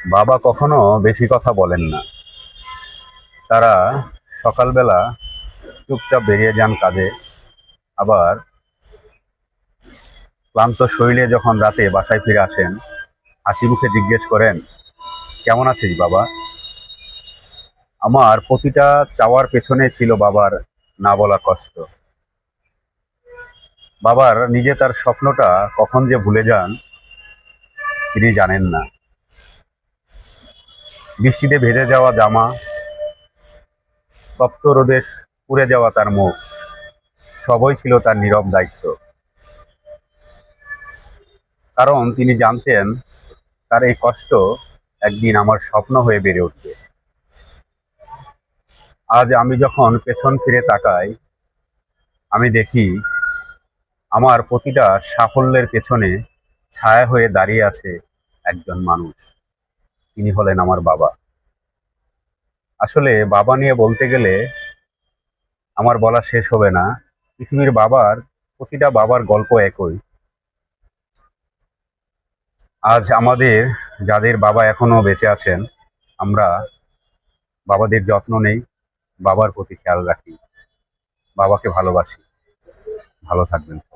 বাবা কখনো বেশি কথা বলেন না। তারা সকালবেলা চুপচাপ বেরিয়ে যান কাজে। আবার ক্লান্ত শরীরে যখন রাতে বাসায় ফিরে আসেন, হাসি মুখে জিজ্ঞেস করেন, কেমন আছিস বাবা? আমার প্রতিটা চাওয়ার পেছনে ছিল বাবার না বলা কষ্ট। বাবার নিজে তার স্বপ্নটা কখন যে ভুলে যান তিনি জানেন না। বৃষ্টিতে ভেজে যাওয়া জামা, তপ্ত রোদে পুড়ে যাওয়া তার মুখ, সবই ছিল তার নীরব দায়িত্ব। কারণ তিনি জানতেন তার এই কষ্ট একদিন আমার স্বপ্ন হয়ে বেড়ে উঠবে। আজ আমি যখন পেছন ফিরে তাকাই, আমি দেখি আমার প্রতিটা সাফল্যের পেছনে ছায়া হয়ে দাঁড়িয়ে আছে একজন মানুষ। তিনি হলেন আমার বাবা। আসলে বাবা নিয়ে বলতে গেলে আমার বলা শেষ হবে না। পৃথিবীর প্রতিটা বাবার গল্প একই। আজ আমাদের যাদের বাবা এখনো বেঁচে আছেন, আমরা বাবাদের যত্ন নেই, বাবার প্রতি খেয়াল রাখি, বাবাকে ভালোবাসি। ভালো থাকবেন।